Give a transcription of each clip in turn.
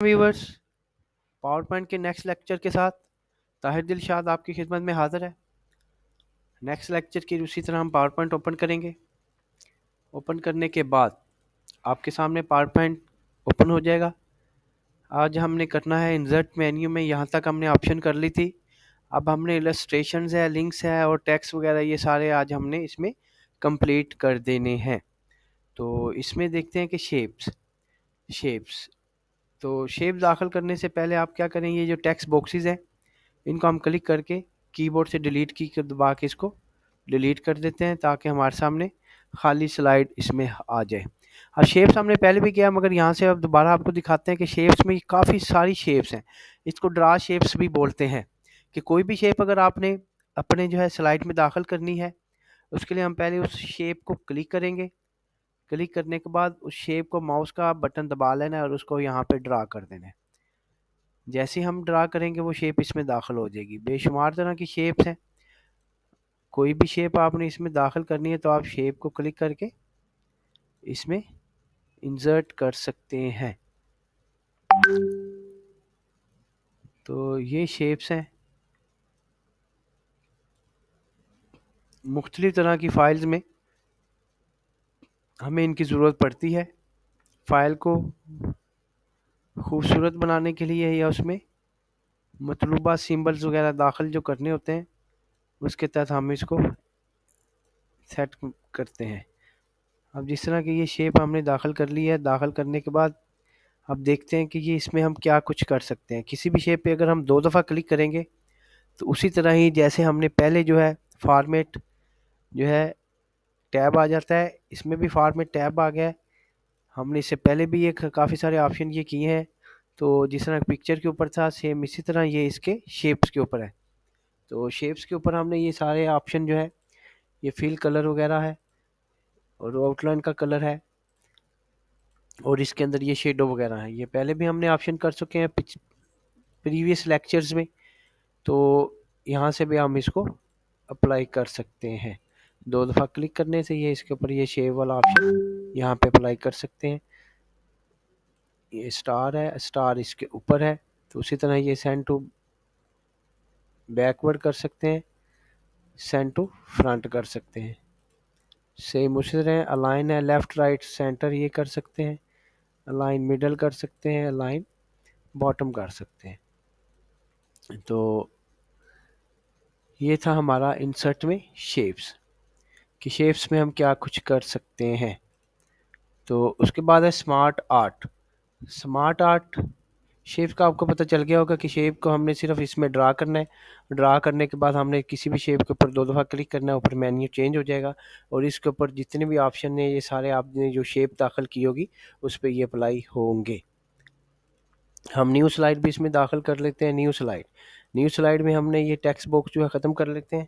Viewers, power point के next lecture के साथ ताहिर दिलशाद आपकी खिदमत में हाजिर है। नेक्स्ट लेक्चर की उसी तरह हम पावर पॉइंट ओपन करेंगे। ओपन करने के बाद आपके सामने पावर पॉइंट ओपन हो जाएगा। आज हमने करना है इंसर्ट मेन्यू में, यहाँ तक हमने ऑप्शन कर ली थी। अब हमने इलस्ट्रेशंस है, लिंक्स है और टेक्स्ट वगैरह ये सारे आज हमने इसमें कंप्लीट कर देने हैं। तो इसमें देखते हैं कि शेप्स तो शेप दाखिल करने से पहले आप क्या करें, ये जो टेक्स्ट बॉक्सेस हैं इनको हम क्लिक करके कीबोर्ड से डिलीट की को दबा के इसको डिलीट कर देते हैं ताकि हमारे सामने खाली स्लाइड इसमें आ जाए। अब शेप्स हमने पहले भी किया, मगर यहाँ से अब दोबारा आपको दिखाते हैं कि शेप्स में काफ़ी सारी शेप्स हैं। इसको ड्रा शेप्स भी बोलते हैं कि कोई भी शेप अगर आपने अपने जो है स्लाइड में दाखिल करनी है, उसके लिए हम पहले उस शेप को क्लिक करेंगे। क्लिक करने के बाद उस शेप को माउस का बटन दबा लेना है और उसको यहाँ पे ड्रा कर देना है। जैसे हम ड्रा करेंगे वो शेप इसमें दाखिल हो जाएगी। बेशुमार तरह की शेप्स हैं, कोई भी शेप आपने इसमें दाखिल करनी है तो आप शेप को क्लिक करके इसमें इंसर्ट कर सकते हैं। तो ये शेप्स हैं, मुख्तलिफ तरह की फाइल्स में हमें इनकी ज़रूरत पड़ती है। फाइल को खूबसूरत बनाने के लिए या उसमें मतलूबा सिंबल्स वगैरह दाखिल जो करने होते हैं उसके तहत हम इसको सेट करते हैं। अब जिस तरह की ये शेप हमने दाखिल कर ली है, दाखिल करने के बाद अब देखते हैं कि ये इसमें हम क्या कुछ कर सकते हैं। किसी भी शेप पे अगर हम 2 दफ़ा क्लिक करेंगे तो उसी तरह ही जैसे हमने पहले जो है फॉर्मेट जो है टैब आ जाता है, इसमें भी फॉर्मेट टैब आ गया है। हमने इससे पहले भी ये काफ़ी सारे ऑप्शन ये किए हैं। तो जिस तरह पिक्चर के ऊपर था सेम इसी तरह ये इसके शेप्स के ऊपर है। तो शेप्स के ऊपर हमने ये सारे ऑप्शन जो है, ये फिल कलर वगैरह है और आउटलाइन का कलर है और इसके अंदर ये शेडो वगैरह है, ये पहले भी हमने ऑप्शन कर चुके हैं प्रीवियस लेक्चर्स में। तो यहाँ से भी हम इसको अप्लाई कर सकते हैं। 2 दफ़ा क्लिक करने से ये इसके ऊपर ये शेप वाला ऑप्शन यहाँ पे अप्लाई कर सकते हैं। ये स्टार है, स्टार इसके ऊपर है, तो उसी तरह ये सेंड टू बैकवर्ड कर सकते हैं, सेंड टू फ्रंट कर सकते हैं। सेम उसी तरह अलाइन है, लेफ़्ट राइट सेंटर ये कर सकते हैं, अलाइन मिडल कर सकते हैं, अलाइन बॉटम कर सकते हैं। तो ये था हमारा इंसर्ट में शेप्स कि शेप्स में हम क्या कुछ कर सकते हैं। तो उसके बाद है smart art. Smart art shape का आपको पता चल गया होगा कि शेप को हमने सिर्फ इसमें ड्रा करना है। ड्रा करने के बाद हमने किसी भी शेप के ऊपर 2 दफ़ा क्लिक करना है, ऊपर मेन्यू चेंज हो जाएगा और इसके ऊपर जितने भी ऑप्शन हैं ये सारे आपने जो शेप दाखिल की होगी उस पर ये अप्लाई होंगे। हम न्यू स्लाइड भी इसमें दाखिल कर लेते हैं। न्यू स्लाइड में हमने ये टेक्स्ट बॉक्स जो है ख़त्म कर लेते हैं।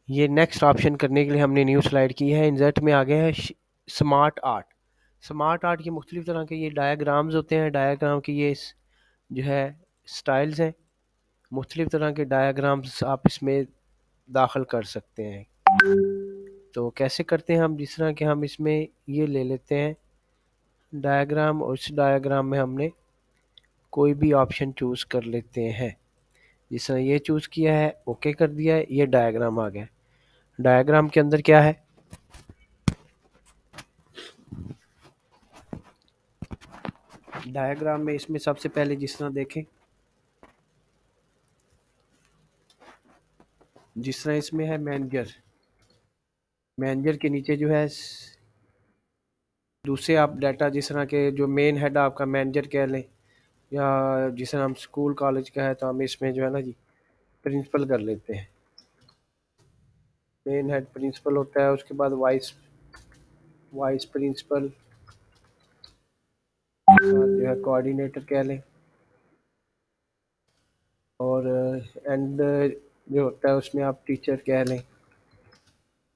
ये नेक्स्ट ऑप्शन करने के लिए हमने न्यू स्लाइड की है। इंसर्ट में आ गया है स्मार्ट आर्ट। स्मार्ट आर्ट के मुख्तलिफ तरह के ये डायाग्राम्स होते हैं। डायाग्राम की ये जो है स्टाइल्स हैं, मुख्तलिफ तरह के डायाग्राम्स आप इसमें दाखिल कर सकते हैं। तो कैसे करते हैं हम, जिस तरह के हम इसमें ये ले लेते हैं डायाग्राम और इस डायाग्राम में हमने कोई भी ऑप्शन चूज़ कर लेते हैं। जिस तरह ये चूज़ किया है, ओके कर दिया है, ये डायाग्राम आ गया। डायाग्राम के अंदर क्या है, डायग्राम में इसमें सबसे पहले जिस तरह देखें, जिस तरह इसमें है मैनेजर, मैनेजर के नीचे जो है दूसरे आप डाटा जिस तरह के जो मेन हेड आपका मैनेजर कह लें, या जिस तरह हम स्कूल कॉलेज का है तो हम इसमें जो है ना जी प्रिंसिपल कर लेते हैं। मेन हेड प्रिंसिपल होता है, उसके बाद वाइस वाइस प्रिंसिपल जो है कोऑर्डिनेटर कह लें, और एंड जो होता है उसमें आप टीचर कह लें,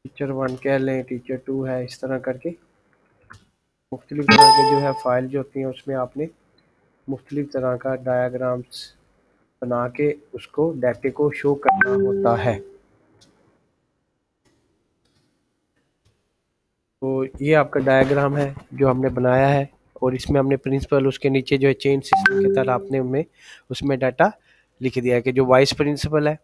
टीचर 1 कह लें, टीचर 2 है, इस तरह करके मुख्तलिफ तरह के जो है फाइल जो होती हैं उसमें आपने मुख्तलिफ तरह का डायाग्राम्स बना के उसको डाटे को शो करना होता है। तो ये आपका डायग्राम है जो हमने बनाया है और इसमें हमने प्रिंसिपल, उसके नीचे जो है चेन सिस्टम के तरह आपने उनमें उसमें डाटा लिख दिया है कि जो वाइस प्रिंसिपल है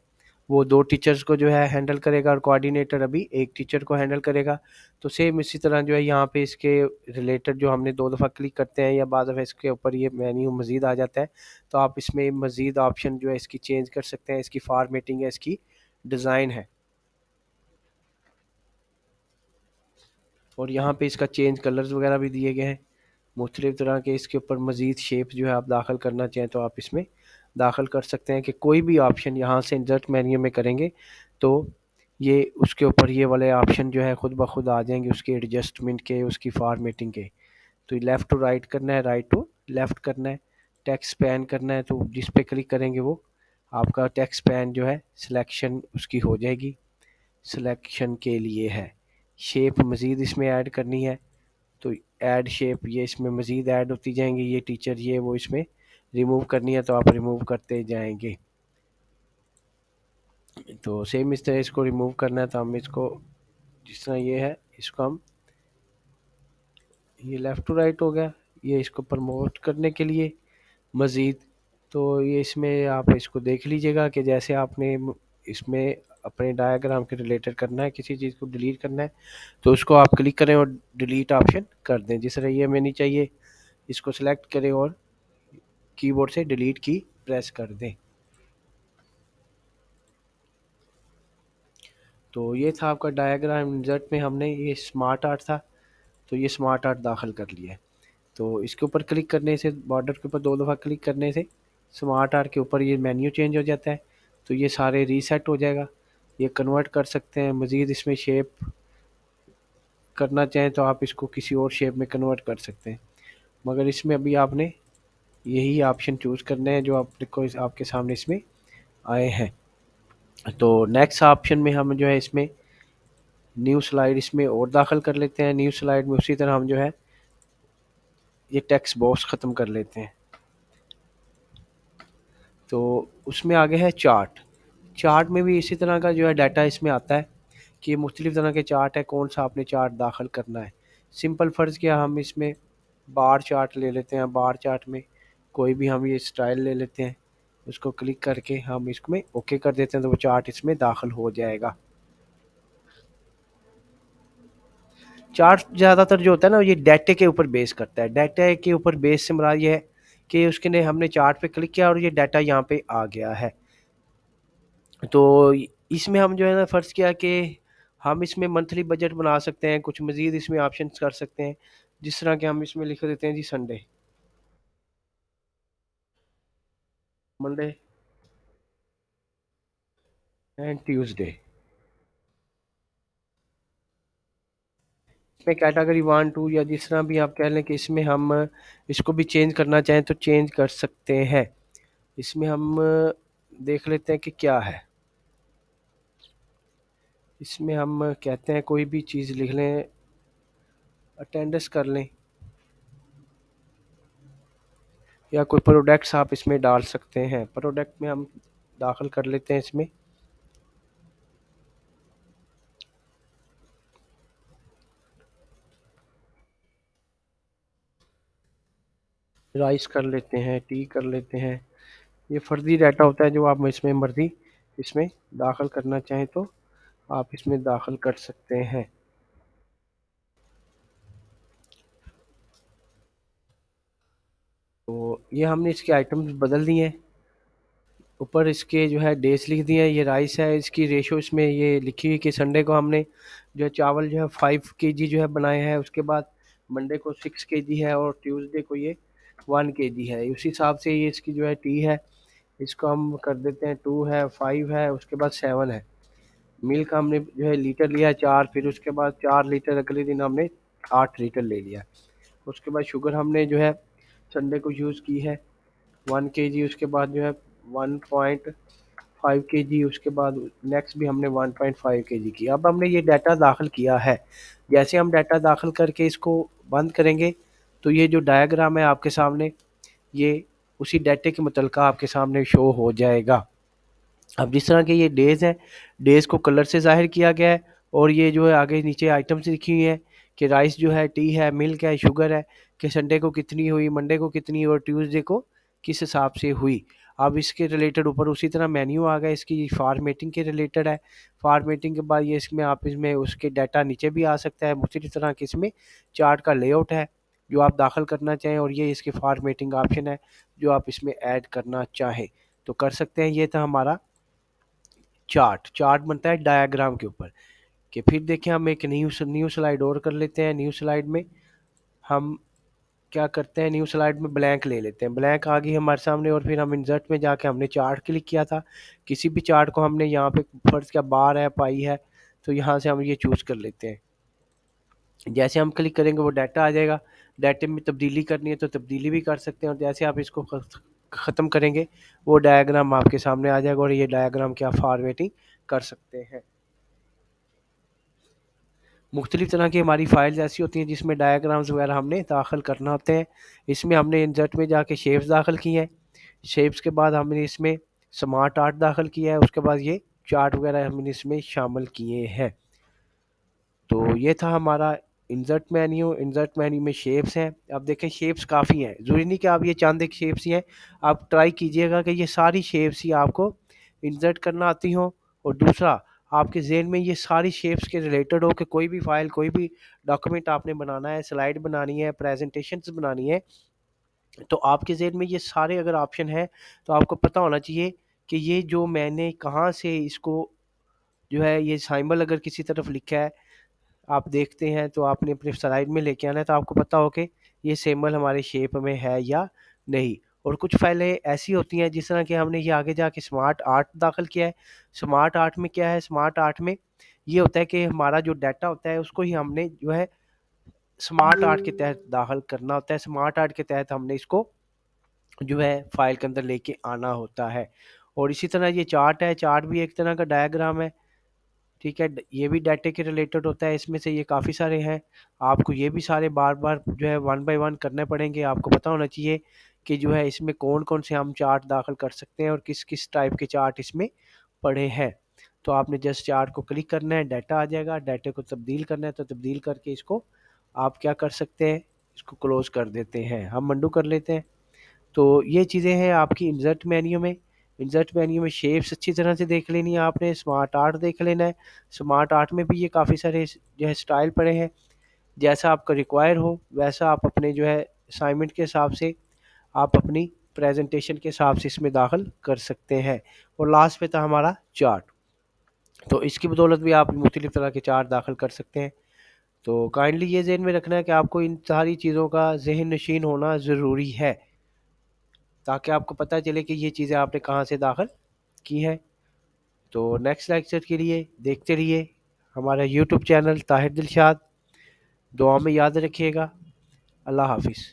वो 2 टीचर्स को जो है हैंडल करेगा और कोऑर्डिनेटर अभी 1 टीचर को हैंडल करेगा। तो सेम इसी तरह जो है यहाँ पे इसके रिलेटेड जो हमने 2 दफ़ा क्लिक करते हैं या बाद दफ़ा इसके ऊपर ये मेन्यू मज़ीद आ जाता है, तो आप इसमें मज़ीद ऑप्शन जो है इसकी चेंज कर सकते हैं, इसकी फॉर्मेटिंग है, इसकी डिज़ाइन है। और यहाँ पे इसका चेंज कलर्स वगैरह भी दिए गए हैं मुख्तलिफ तरह के। इसके ऊपर मज़ीद शेप जो है आप दाखिल करना चाहें तो आप इसमें दाखिल कर सकते हैं कि कोई भी ऑप्शन यहाँ से इंसर्ट मेन्यू में करेंगे तो ये उसके ऊपर ये वाले ऑप्शन जो है खुद ब खुद आ जाएंगे, उसके एडजस्टमेंट के, उसकी फॉर्मेटिंग के। तो लेफ़्ट टू राइट करना है, राइट टू लेफ़्ट करना है, टेक्स्ट पैन करना है तो जिस पे क्लिक करेंगे वो आपका टेक्स्ट पैन जो है सिलेक्शन उसकी हो जाएगी, सिलेक्शन के लिए है। शेप मज़ीद इसमें ऐड करनी है तो ऐड शेप, ये इसमें मज़ीद ऐड होती जाएंगी, ये टीचर ये वो इसमें रिमूव करनी है तो आप रिमूव करते जाएंगे। तो सेम इस तरह इसको रिमूव करना है तो हम इसको जिस तरह ये है इसको हम, ये लेफ़्ट टू राइट हो गया, ये इसको प्रमोट करने के लिए मज़ीद। तो ये इसमें आप इसको देख लीजिएगा कि जैसे आपने इसमें अपने डायग्राम के रिलेटेड करना है, किसी चीज़ को डिलीट करना है तो उसको आप क्लिक करें और डिलीट ऑप्शन कर दें। जिस तरह ये हमें नहीं चाहिए, इसको सेलेक्ट करें और कीबोर्ड से डिलीट की प्रेस कर दें। तो ये था आपका डायग्राम इंसर्ट में हमने ये स्मार्ट आर्ट था, तो ये स्मार्ट आर्ट दाखिल कर लिया है। तो इसके ऊपर क्लिक करने से, बॉर्डर के ऊपर 2 दफ़ा क्लिक करने से स्मार्ट आर्ट के ऊपर ये मेन्यू चेंज हो जाता है, तो ये सारे रीसेट हो जाएगा। ये कन्वर्ट कर सकते हैं, मज़ीद इसमें शेप करना चाहें तो आप इसको किसी और शेप में कन्वर्ट कर सकते हैं, मगर इसमें अभी आपने यही ऑप्शन चूज़ करने हैं जो आपको आपके सामने इसमें आए हैं। तो नेक्स्ट ऑप्शन में हम जो है इसमें न्यू स्लाइड इसमें और दाखिल कर लेते हैं। न्यू स्लाइड में उसी तरह हम जो है ये टेक्स्ट बॉक्स ख़त्म कर लेते हैं। तो उसमें आगे है चार्ट। चार्ट में भी इसी तरह का जो है डाटा इसमें आता है कि मुख्तलिफ़ तरह के चार्ट है, कौन सा आपने चार्ट दाखिल करना है। सिंपल फ़र्ज़ किया हम इसमें बार चार्ट ले लेते हैं, बार चार्ट में कोई भी हम ये स्टाइल ले लेते हैं, उसको क्लिक करके हम इसमें ओके कर देते हैं तो वो चार्ट इसमें दाखिल हो जाएगा। चार्ट ज़्यादातर जो होता है ना ये डाटे के ऊपर बेस करता है। डाटा के ऊपर बेस से मुराद ये है कि उसके ने हमने चार्ट पे क्लिक किया और ये डाटा यहाँ पे आ गया है। तो इसमें हम जो है ना फ़र्ज़ किया कि हम इसमें मंथली बजट बना सकते हैं, कुछ मज़ीद इसमें ऑप्शंस कर सकते हैं। जिस तरह के हम इसमें लिख देते हैं जी संडे, मंडे एंड ट्यूसडे। इसमें कैटेगरी 1 2 या जिस तरह भी आप कह लें कि इसमें हम इसको भी चेंज करना चाहें तो चेंज कर सकते हैं। इसमें हम देख लेते हैं कि क्या है। इसमें हम कहते हैं कोई भी चीज़ लिख लें, अटेंडेंस कर लें, या कोई प्रोडक्ट्स आप इसमें डाल सकते हैं। प्रोडक्ट में हम दाखिल कर लेते हैं इसमें राइस कर लेते हैं, टी कर लेते हैं। ये फर्जी डाटा होता है जो आप इसमें मर्जी इसमें दाखिल करना चाहें तो आप इसमें दाखिल कर सकते हैं। तो ये हमने इसके आइटम्स बदल दिए हैं। ऊपर इसके जो है डेज लिख दिए हैं, ये राइस है, इसकी रेशो इसमें ये लिखी हुई कि संडे को हमने जो है चावल जो है 5 kg जो है बनाए हैं, उसके बाद मंडे को 6 kg है और ट्यूसडे को ये 1 kg है। उसी हिसाब से ये इसकी जो है टी है, इसको हम कर देते हैं 2 है, 5 है, उसके बाद 7 है। मिल्क हमने जो है लीटर लिया है 4, फिर उसके बाद 4 लीटर अगले दिन हमने 8 लीटर ले लिया। उसके बाद शुगर हमने जो है संडे को यूज़ की है 1 kg, उसके बाद जो है 1.5 kg, उसके बाद नेक्स्ट भी हमने 1.5 kg की। अब हमने ये डाटा दाखिल किया है, जैसे हम डाटा दाखिल करके इसको बंद करेंगे तो ये जो डायग्राम है आपके सामने ये उसी डाटे के मुतलका आपके सामने शो हो जाएगा। अब जिस तरह के ये डेज़ हैं, डेज़ को कलर से ज़ाहिर किया गया है और ये जो है आगे नीचे आइटम्स लिखी हुई हैं कि राइस जो है, टी है, मिल्क है, शुगर है, कि संडे को कितनी हुई, मंडे को कितनी और ट्यूसडे को किस हिसाब से हुई। अब इसके रिलेटेड ऊपर उसी तरह मेन्यू आ गया, इसकी फॉर्मेटिंग के रिलेटेड है। फॉर्मेटिंग के बाद ये इसमें आप इसमें उसके डाटा नीचे भी आ सकता है, मुख्तलिफ तरह के इसमें चार्ट का लेआउट है जो आप दाखिल करना चाहें, और ये इसकी फॉर्मेटिंग ऑप्शन है जो आप इसमें ऐड करना चाहें तो कर सकते हैं। ये था हमारा चार्ट। चार्ट बनता है डायग्राम के ऊपर। कि फिर देखें, हम एक न्यू स्लाइड और कर लेते हैं। न्यू स्लाइड में हम क्या करते हैं, न्यू स्लाइड में ब्लैंक ले लेते हैं। ब्लैंक आ गई हमारे सामने, और फिर हम इंसर्ट में जाके हमने चार्ट क्लिक किया था। किसी भी चार्ट को हमने यहाँ पे फर्ज क्या बार है, पाई है, तो यहाँ से हम ये चूज़ कर लेते हैं। जैसे हम क्लिक करेंगे वो डाटा आ जाएगा। डाटे में तब्दीली करनी है तो तब्दीली भी कर सकते हैं, और जैसे आप इसको ख़त्म करेंगे वो डायग्राम आपके सामने आ जाएगा, और ये डायग्राम की आप फॉर्मेटिंग कर सकते हैं। मुख्तलिफ तरह की हमारी फाइल्स ऐसी होती हैं जिसमें डायग्राम्स वगैरह हमने दाखिल करना होते हैं। इसमें हमने इंसर्ट में जाके शेप्स दाखिल किए हैं। शेप्स के बाद हमने इसमें स्मार्ट आर्ट दाखिल किया है। उसके बाद ये चार्ट वगैरह हमने इसमें शामिल किए हैं। तो ये था हमारा इंसर्ट मेन्यू। इंसर्ट मेन्यू में शेप्स हैं। अब देखें, शेप्स काफ़ी हैं, ज़रूरी नहीं कि आप ये चांद एक शेप्स ही हैं। आप ट्राई कीजिएगा कि ये सारी शेप्स ही आपको इंसर्ट करना आती हो, और दूसरा आपके जहन में ये सारी शेप्स के रिलेटेड हो कि कोई भी फाइल, कोई भी डॉक्यूमेंट आपने बनाना है, स्लाइड बनानी है, प्रेजेंटेशंस बनानी है, तो आपके जहन में ये सारे अगर ऑप्शन है तो आपको पता होना चाहिए कि ये जो मैंने कहाँ से इसको जो है, ये साइंबल अगर किसी तरफ लिखा है आप देखते हैं तो आपने अपने स्लाइड में लेके आना है, तो आपको पता हो कि ये सिंबल हमारे शेप में है या नहीं। और कुछ फाइलें ऐसी होती हैं जिस तरह कि हमने ये आगे जाके स्मार्ट आर्ट दाखिल किया है। स्मार्ट आर्ट में क्या है, स्मार्ट आर्ट में ये होता है कि हमारा जो डाटा होता है उसको ही हमने जो है स्मार्ट आर्ट के तहत दाखिल करना होता है। स्मार्ट आर्ट के तहत हमने इसको जो है फाइल के अंदर लेके आना होता है। और इसी तरह ये चार्ट है, चार्ट भी एक तरह का डायग्राम है। ठीक है, ये भी डाटे के रिलेटेड होता है। इसमें से ये काफ़ी सारे हैं, आपको ये भी सारे बार बार जो है वन बाय वन करने पड़ेंगे। आपको पता होना चाहिए कि जो है इसमें कौन कौन से हम चार्ट दाखिल कर सकते हैं और किस किस टाइप के चार्ट इसमें पड़े हैं। तो आपने जस्ट चार्ट को क्लिक करना है, डाटा आ जाएगा। डाटे को तब्दील करना है तो तब्दील करके इसको आप क्या कर सकते हैं, इसको क्लोज कर देते हैं, हम मंडू कर लेते हैं। तो ये चीज़ें हैं आपकी इंसर्ट मेन्यू में। इंसर्ट मेन्यू में शेप्स अच्छी तरह से देख लेनी है आपने, स्मार्ट आर्ट देख लेना है। स्मार्ट आर्ट में भी ये काफ़ी सारे जो है स्टाइल पड़े हैं। जैसा आपका रिक्वायर हो वैसा आप अपने जो है असाइनमेंट के हिसाब से, आप अपनी प्रेजेंटेशन के हिसाब से इसमें दाखिल कर सकते हैं। और लास्ट पे था हमारा चार्ट, तो इसकी बदौलत भी आप मुख्तलिफ तरह के चार्ट दाखिल कर सकते हैं। तो काइंडली ये जहन में रखना है कि आपको इन सारी चीज़ों का जहन नशीन होना ज़रूरी है, ताकि आपको पता चले कि ये चीज़ें आपने कहाँ से दाखिल की हैं। तो नेक्स्ट लेक्चर के लिए देखते रहिए हमारा यूट्यूब चैनल ताहिर दिलशाद। दुआ में याद रखिएगा। अल्लाह हाफिज़।